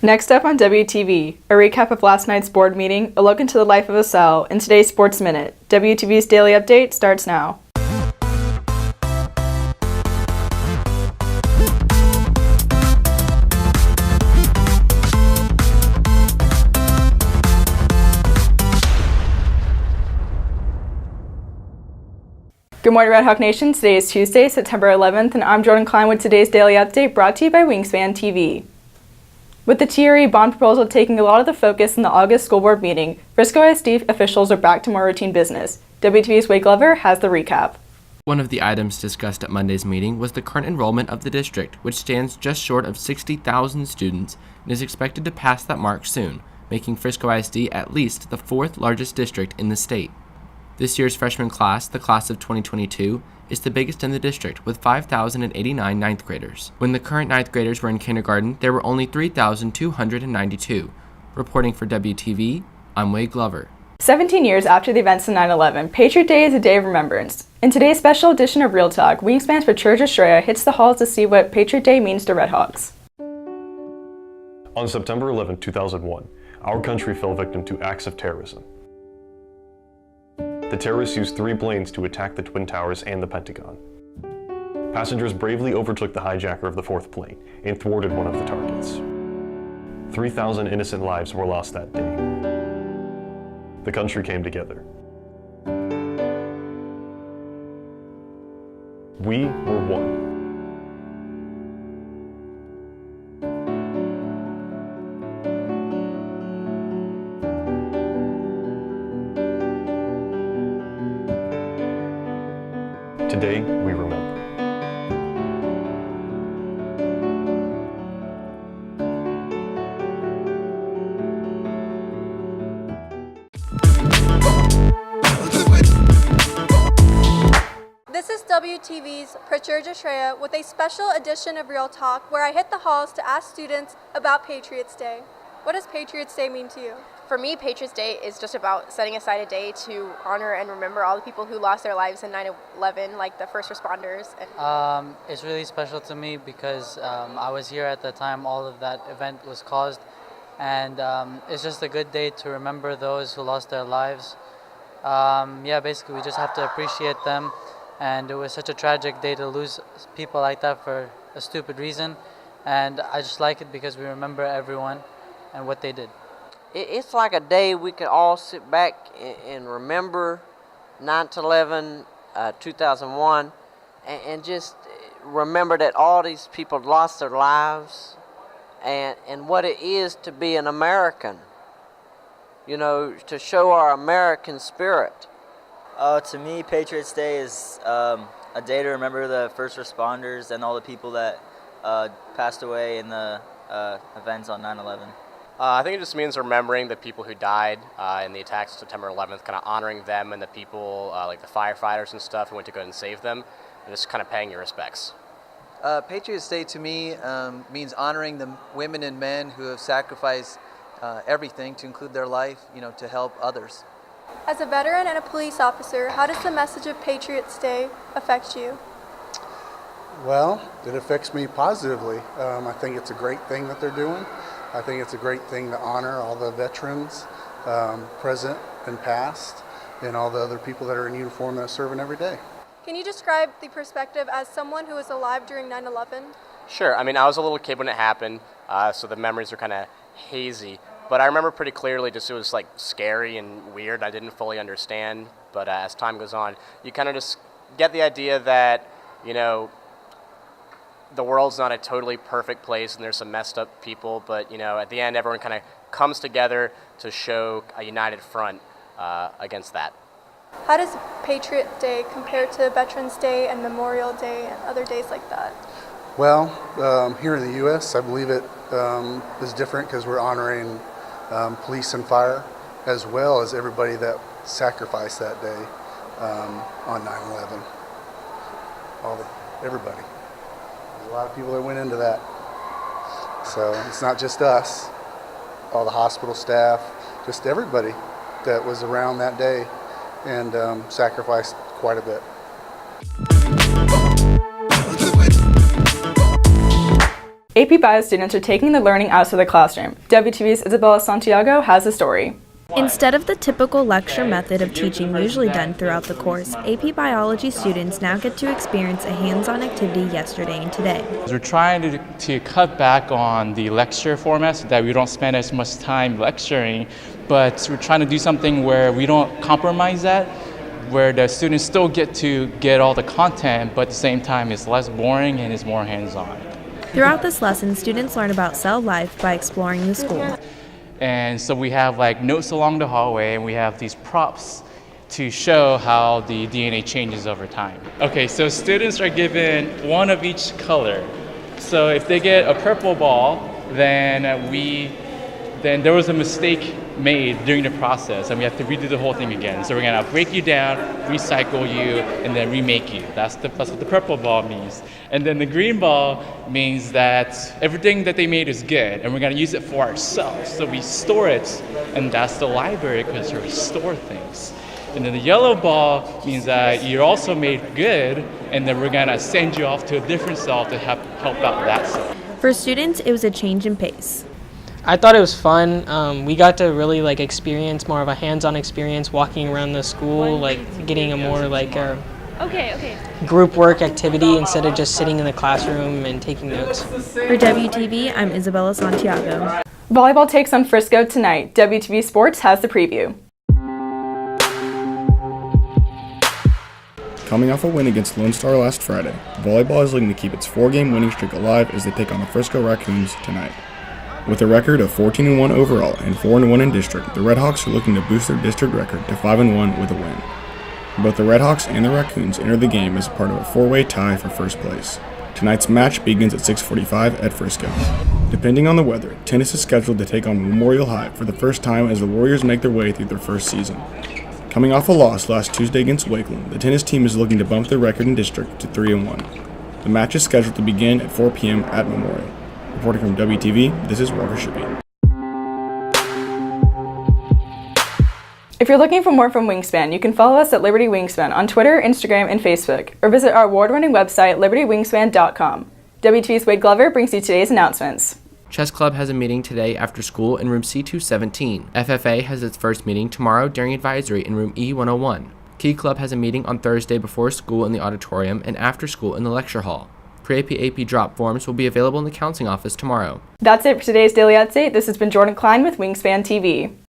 Next up on WTV, a recap of last night's board meeting, a look into the life of a cell, and today's Sports Minute. WTV's Daily Update starts now. Good morning, Red Hawk Nation. Today is Tuesday, September 11th, and I'm Jordan Klein with today's Daily Update brought to you by Wingspan TV. With the TRE bond proposal taking a lot of the focus in the August school board meeting, Frisco ISD officials are back to more routine business. WTV's Wade Glover has the recap. One of the items discussed at Monday's meeting was the current enrollment of the district, which stands just short of 60,000 students and is expected to pass that mark soon, making Frisco ISD at least the fourth largest district in the state. This year's freshman class, the class of 2022, is the biggest in the district with 5,089 ninth graders. When the current ninth graders were in kindergarten, there were only 3,292. Reporting for WTV, I'm Wade Glover. 17 years after the events of 9/11, Patriot Day is a day of remembrance. In today's special edition of Real Talk, Wingspan's Patricia Shreya hits the halls to see what Patriot Day means to Red Hawks. On September 11, 2001, our country fell victim to acts of terrorism. The terrorists used 3 planes to attack the Twin Towers and the Pentagon. Passengers bravely overtook the hijacker of the 4th plane and thwarted one of the targets. 3,000 innocent lives were lost that day. The country came together. We were one. Today, we remember. This is WTV's Patricia Shreya with a special edition of Real Talk where I hit the halls to ask students about Patriots Day. What does Patriots Day mean to you? For me, Patriots Day is just about setting aside a day to honor and remember all the people who lost their lives in 9/11, like the first responders. It's really special to me because I was here at the time all of that event was caused, and it's just a good day to remember those who lost their lives. Basically we just have to appreciate them, and it was such a tragic day to lose people like that for a stupid reason, and I just like it because we remember everyone and what they did. It's like a day we could all sit back and remember 9/11, 2001, and just remember that all these people lost their lives and what it is to be an American, you know, to show our American spirit. To me, Patriots Day is a day to remember the first responders and all the people that passed away in the events on 9/11. I think it just means remembering the people who died in the attacks on September 11th, kind of honoring them and the people like the firefighters and stuff who went to go and save them, and just kind of paying your respects. Patriots Day to me means honoring the women and men who have sacrificed everything to include their life, you know, to help others. As a veteran and a police officer, how does the message of Patriots Day affect you? Well, it affects me positively. I think it's a great thing that they're doing. I think it's a great thing to honor all the veterans, present and past, and all the other people that are in uniform that are serving every day. Can you describe the perspective as someone who was alive during 9/11? Sure. I mean, I was a little kid when it happened, so the memories are kind of hazy. But I remember pretty clearly just it was like scary and weird. I didn't fully understand. But as time goes on, you kind of just get the idea that, you know, the world's not a totally perfect place and there's some messed up people, but you know, at the end everyone kind of comes together to show a united front against that. How does Patriot Day compare to Veterans Day and Memorial Day and other days like that? Well, here in the U.S., I believe it is different because we're honoring police and fire as well as everybody that sacrificed that day on 9/11. Everybody. There's a lot of people that went into that. So it's not just us, all the hospital staff, just everybody that was around that day and sacrificed quite a bit. AP Bio students are taking the learning out of the classroom. WTV's Isabella Santiago has the story. Instead of the typical lecture method of teaching usually done throughout the course, AP Biology students now get to experience a hands-on activity yesterday and today. We're trying to cut back on the lecture format so that we don't spend as much time lecturing, but we're trying to do something where we don't compromise that, where the students still get all the content, but at the same time it's less boring and it's more hands-on. Throughout this lesson, students learn about cell life by exploring the school. And so we have like notes along the hallway, and we have these props to show how the DNA changes over time. Okay, so students are given one of each color. So if they get a purple ball, then there was a mistake made during the process, and we have to redo the whole thing again. So we're gonna break you down, recycle you, and then remake you. That's what the purple ball means. And then the green ball means that everything that they made is good, and we're gonna use it for ourselves. So we store it, and that's the library, because we store things. And then the yellow ball means that you're also made good, and then we're gonna send you off to a different cell to help out that cell. For students, it was a change in pace. I thought it was fun. We got to really experience more of a hands-on experience walking around the school, getting a more group work activity instead of just sitting in the classroom and taking notes. For WTV, I'm Isabella Santiago. Volleyball takes on Frisco tonight. WTV Sports has the preview. Coming off a win against Lone Star last Friday, volleyball is looking to keep its 4-game winning streak alive as they take on the Frisco Raccoons tonight. With a record of 14-1 overall and 4-1 in district, the Redhawks are looking to boost their district record to 5-1 with a win. Both the Redhawks and the Raccoons enter the game as part of a 4-way tie for first place. Tonight's match begins at 6:45 at Frisco. Depending on the weather, tennis is scheduled to take on Memorial High for the first time as the Warriors make their way through their first season. Coming off a loss last Tuesday against Wakeland, the tennis team is looking to bump their record in district to 3-1. The match is scheduled to begin at 4 p.m. at Memorial. Reporting from WTV, this is Walker Shippey. If you're looking for more from Wingspan, you can follow us at Liberty Wingspan on Twitter, Instagram, and Facebook, or visit our award-winning website, libertywingspan.com. WTV's Wade Glover brings you today's announcements. Chess Club has a meeting today after school in room C217. FFA has its first meeting tomorrow during advisory in room E101. Key Club has a meeting on Thursday before school in the auditorium and after school in the lecture hall. Pre-AP AP drop forms will be available in the counseling office tomorrow. That's it for today's Daily Update. This has been Jordan Klein with Wingspan TV.